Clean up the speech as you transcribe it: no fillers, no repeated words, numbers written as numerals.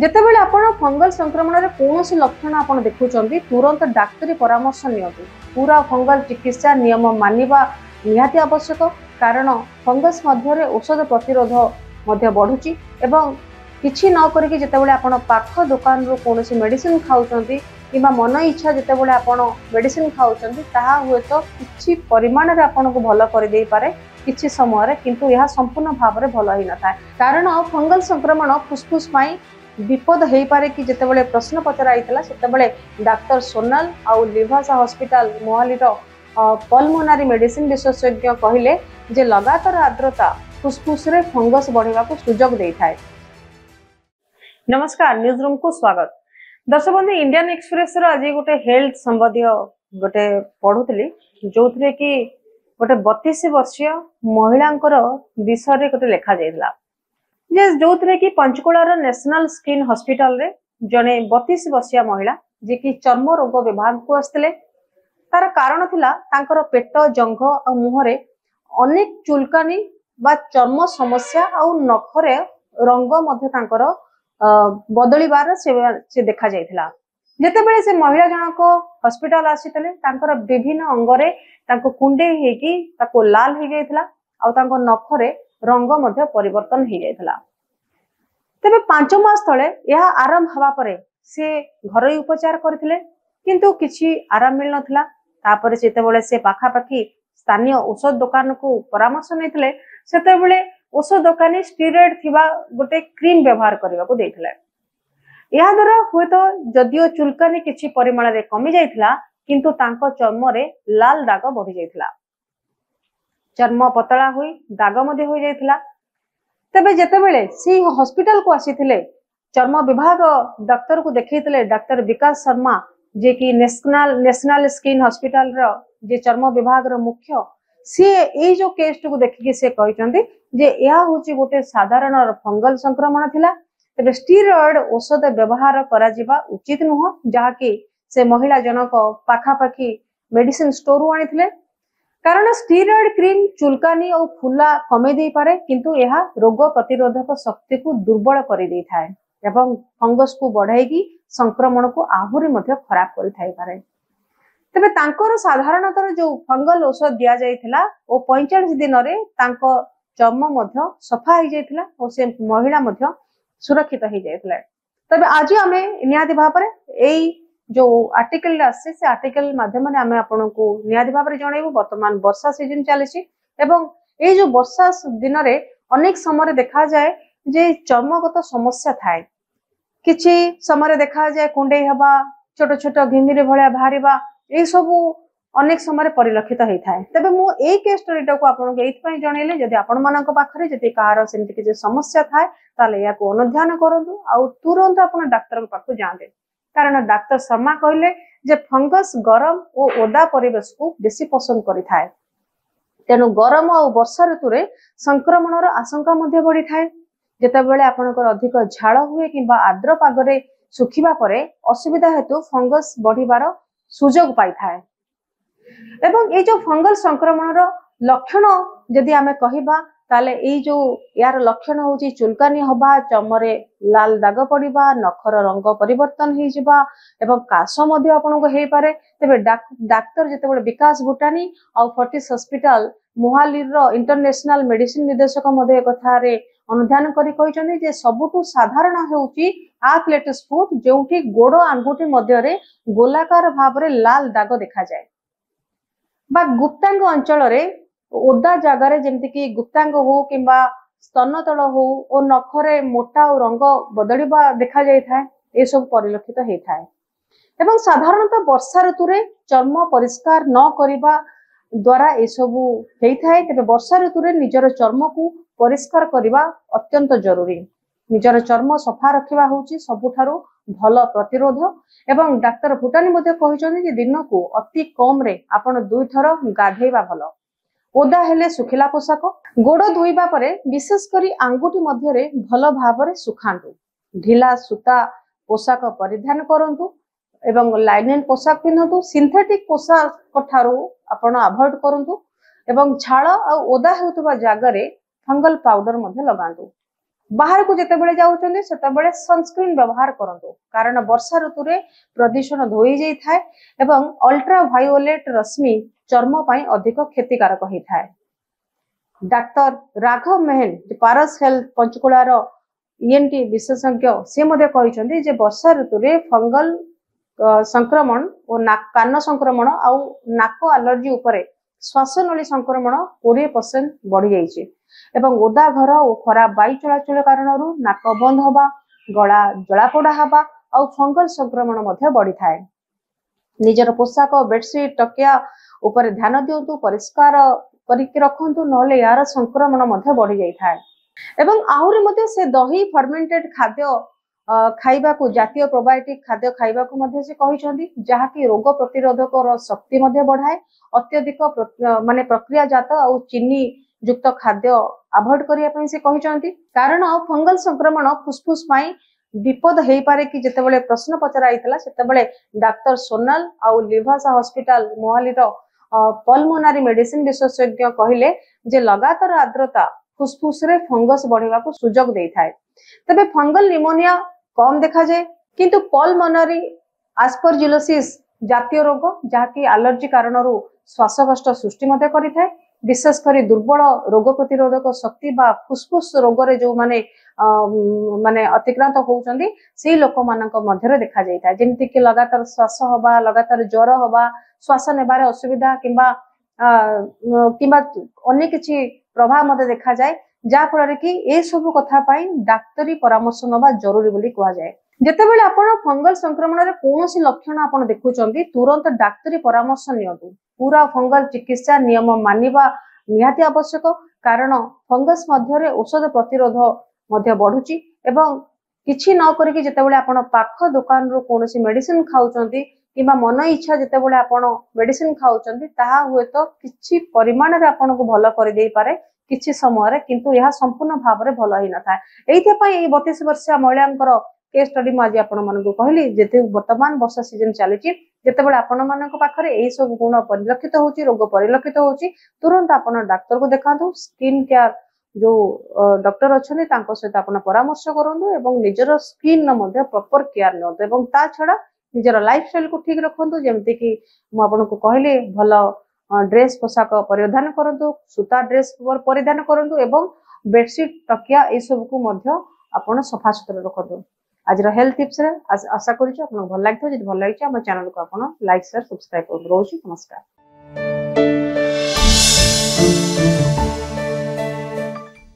ଯେତେବେଳେ ଆପଣ ଫଙ୍ଗଲ ସଂକ୍ରମଣରେ କୌଣସି ଲକ୍ଷଣ ଆପଣ ଦେଖୁଛନ୍ତି ତୁରନ୍ତ ଡାକ୍ତରୀ ପରାମର୍ଶ ନିଅନ୍ତୁ। पूरा फंगल चिकित्सा नियम मानिबा निहाती आवश्यक, कारण फंगस मध्य औषध प्रतिरोध बढ़ुची एवं किछि न करिकि जेतेबेले आपण पाख दुकान रो कोनोसी मेडिसिन खाउचंती किबा मन इच्छा जेतेबेले आपण मेडिसिन खाउचंती ताहा हुए तो किछि परिमाण रे आपण को भलो कर देई पारे किछि समय रे, किंतु यह संपूर्ण भाव रे भलो ही न थाए। कारण फंगल संक्रमण फुसफुस पई विपद हो पारे कि जितेबाला प्रश्न पचराइला सेतेबाला डाक्टर सोनाल आउ लिभासा हॉस्पिटल मोहाली पल्मोनारी मेडिसिन विशेषज्ञ कहले जे लगातार आर्द्रता फुसफुस रे फंगस बढ़िबा को सुजोग देइथाय। नमस्कार, न्यूज रूम को स्वागत। दर्शक बंधु, इंडियन एक्सप्रेस रो आज गोटे हेल्थ संबंधी गोटे पढुतली जो थे कि गोटे 32 वर्षीय महिलांकर विषय रे गोटे लेखा जाइला जो थे कि पंचकुलार नेशनल स्किन हॉस्पिटल रे जने 32 वर्षीय महिला जे कि चर्म रोग विभाग को आसते। तार कारण थिला तांकर पेट जंघ और मुहरे अनेक चुलकानी बा चर्म समस्या और नखरे रंग मध्य तांकर बदलिबार से देखा जाइथिला। जेतेबेले से महिला जनक हॉस्पिटल आसीतले तांकर विभिन्न अंगरे तांको कुंडे हेकी ताको लाल हो जाइथिला और तांको नखरे रंग मध्य परिवर्तन हो जाइथिला। तेबे 5 मास तले यह आराम हवा परे से घरोई उपचार करथिले, किंतु किछि आराम मिल नथिला। तापर जेतेबेले से पाखापाखी स्थानीय औषध दुकान को परामर्श नैथिले सेतेबेले औषध दुकानी स्टेरॉइड थिबा गोटे क्रीम व्यवहार करबा को दैथिले। या द्वारा हुए तो जदियो चुलकानी किछि परिमाण रे कमी जाइथिला, किंतु तांको चर्म रे लाल दाग बढ़ी जाइथिला। चर्म पतला हुई दाग मध्य हो जाइथिला। तबे जेतेबेले सी हॉस्पिटल को आसीथिले चर्म विभाग डॉक्टर को देखैथिले डॉक्टर विकास शर्मा जे कि नेशनल स्किन हॉस्पिटल रो जे चर्म विभाग रो मुख्य, सी ए जो केस को देखिके से कहिसंती जे या होची गोटे साधारण फंगल संक्रमण थिला। तबे स्टेरॉइड औषध व्यवहार करा जिबा उचित नुह, जहा कि से महिला जनक पाखापाखी मेडिसिन स्टोर रु आनिथिले। कारण स्टेरॉइड क्रीम चुलकानी और फुला कमे दे पारे, किंतु यह रोग प्रतिरोधक शक्ति को दुर्बल कर दे थाए एवं फंगस को बढ़ाई संक्रमण को आहुरी मध्य खराब करि थाई पारे। तबे तांकर साधारणतर जो फंगल औषध दिया जाइथिला ओ 45 दिन रे तांको चर्म मध्य सफा हो जाइथिला और से महिला मध्य सुरक्षित हो जाइथिला। तबे आज हमें नियादी भाबरे एई जो आर्टिकल आसे से आर्टिकल माध्यम रे आमे आपन को नियादी भाबरे जणाइबो। वर्तमान वर्षा सीजन चलीछि एवं ए जो वर्षा दिन रे अनेक समय देखा जाए जे चर्मगत समस्या थाए। किछि समय देखा जाए कुंडे हबा, छोट छोट घिमिरे भलिया बाहरिबा, ए सबु अनेक समय परिलक्षित होई थाए। तबे मु ए केस स्टोरीटा को आपन को एथि पई जणैले जदि आपन मानक पाखरे जदि कार सेमति कि समस्या थाए ताले या को अनुध्यान करंतु आ तुरंत आपन डॉक्टर के पाखु जांदे। कारण डॉक्टर शर्मा कहले जे फंगस गरम और ओदा परिवेश को बेसी पसंद करि थाए, तेनु गरम और वर्षा ऋतु रे संक्रमणर आशंका मध्य बढ़ी थाए। जेतेबेले आपनकर अधिक झाड़ हुए किंबा आर्द्र पागरे सुखिबा परे असुविधा हेतु फंगस बढ़िबार सुजोग पाई थाए। एवं ए जो फंगल संक्रमणर लक्षण जदि आमे कहिबा ताले ए जो यार लक्षण होची चुलकानी हबा, चमरे लाल दाग पड़िबा, नखर रंग परिवर्तन हो जिबा एवं काश मध्य आपन को हे पारे। तबे डाक्टर जेतेबेले विकास भूटानी और फोर्टिस हॉस्पिटल मोहाली रो इंटरनेशनल मेडिसिन निर्देशक मध्य कथा रे अनुध्यान करी कहिसंती जे सबुटु साधारण हेउची एथलेटिक्स फुट, जोठी गोड़ आंगुठी मध्य रे गोलाकार भाव रे लाल दाग देखा जाए बा गुप्तांग अंचल रे ओदा जगार जेमति कि गुप्तांग हो किंबा स्तन तल हो और नखरे मोटा और रंग बदलिबा देखा जाय थाए। ए सब परिलक्षित हे थाए एवं साधारणतः वर्षा ऋतु रे चर्म परिष्कार न करिबा द्वारा ए सब हे थाए। तबे वर्षा ऋतु रे निजर चर्म को परिष्कार करिबा अत्यंत जरूरी। निजर चर्म सफा रखिबा होची सबुठारो भल प्रतिरोध एवं डाक्टर भूटानी मध्ये कहिसंती जे दिन को अति कम रे आपण 2 थर गाधेबा भल। ओदा हेले सुखिला पोशाक गोड़ धोइबा परे विशेष करी आंगुठी मध्य रे भल भाबरे सुखांतु। ढिला सूता पोशाक परिधान करंतु एवं लाइनिन पोशाक पिनंतु। सिंथेटिक पोशाक ठारो आपण अवॉइड करंतु एवं झाड़ आ ओदा हेउतबा जागा रे फंगल पाउडर मध्य लगांतु। बाहर को जेतेबेले जाउछन्ते सेतेबेले सनस्क्रीन व्यवहार करंतु कारण वर्षा ऋतु रे प्रदूषण धोई जाई थाए एवं अल्ट्रा वायोलेट रश्मि चर्म पई अधिक क्षतिकारक होई थाए। डाक्टर राघव मेहन पारस हेल्थ पंचकुलार ईएनटी विशेषज्ञ से मध्य कहिसंती जे वर्षा ऋतु रे फंगल संक्रमण और कान संक्रमण आउ नाक एलर्जी उपरे श्वासनली संक्रमण 20% बढ़ी जाइए एवं ओदा घर और खराब वायु चलाचल कारण नाक बंद हवा गला जलापोड़ा हवा आउ फंगल संक्रमण मध्य बढ़ी थाए। निजर पोशाक बेडसीट तकिया ऊपर ध्यान दिंतु परिष्कार करके रखंतु नले यार संक्रमण मध्य बढ़ी जाई थाए। एवं आहुरी मध्य से दही फर्मेंटेड खाद्य खाइबा को जातीय प्रोबायोटिक खाद्य खाइबा को मध्य से कहिसंती जहा कि रोग प्रतिरोधक शक्ति मध्य बढ़ाए अत्यधिक माने प्रक्रियाजात और चीनी युक्त खाद्य अवॉइड करिया पई से कहिसंती कारण फंगल संक्रमण फुसफुस पई विपद हेई पारे कि जेतेबेले प्रश्न पचराइतला सेतेबेले डाक्टर सोनाल आउ लिभासा हॉस्पिटल मोहाली रो पल्मोनारी मेडिसिन विशेषज्ञ कहिले जे लगातार आर्द्रता फुसफुस रे फंगस बढ़ेगा को सुजोग देई थाए। तबे फंगल निमोनिया कम देखा जाए किंतु पल्मोनारी एस्परजिलोसिस जातीय रोग जहाँकि एलर्जी कारण श्वासकष्ट सृष्टि मध्य करिथाए विशेषकर दुर्बल रोग प्रतिरोधक शक्ति बा फुसफुस रोग रे जो माने माने अतिक्रांत होउचंदी से लोक मानक मध्य देखा जाइता जेमति कि लगातार श्वास हवा लगातार ज्वर हवा श्वास नेबारे असुविधा किंबा किंबा अन्य किछि प्रभाव मध्य देखा जाए जा फल कि ए सब कथा पाई डाक्तरी परामर्श नबा जरूरी बोली कहा जाए। जेतेबेले आपण फंगल संक्रमण रे कोनोसी लक्षण आपण देखुचंदी तुरंत डाक्तरी परामर्श नियंतु पूरा फंगल चिकित्सा नियम मानिबा निहाती आवश्यक कारण फंगस मध्य रे औषध प्रतिरोध मध्य बढ़ुची एवं किछि न करिकि जेतेबेले आपण पाख दुकान रो कोनोसी मेडिसिन खाउचंदी किबा मन इच्छा जेतेबेले आपण मेडिसिन खाउचंदी ताहा हुए तो किछि परिमाण रे आपण को भलो करि देई पारे किछि समय रे किंतु यह संपूर्ण भाव रे भलो ही न थाए। एइथे पई 32 वर्षीय महिलांकर केस स्टडी म आज आपण मानको कहली जेते वर्तमान वर्षा सीजन चलीची जेतेबेले आपण मानको पाखरे एई सब गुण परिलक्षित होची रोग परिलक्षित होची तुरंत आपण डाक्टर को देखांतु स्किन केयर जो डॉक्टर अच्छे सहित आपण परामर्श करंतु एवं निजर स्किन मध्ये प्रॉपर केयर नंतु एवं ता छडा निजर लाइफस्टाइल को ठीक रखंतु जेमति कि मु आपनको कहली भलो ड्रेस पोशाक परिधान करंतु सूता ड्रेस परिधान करंतु एवं बेडशीट तकिया ए सब को मध्ये आपण सफा सुतरा रखंतु। आज हेल्थ टिप्स रे आशा करूछु आपन भल लागथो जदि भल लागिछ हम चैनल को आपण लाइक शेयर सब्सक्राइब कर रोजी। नमस्कार।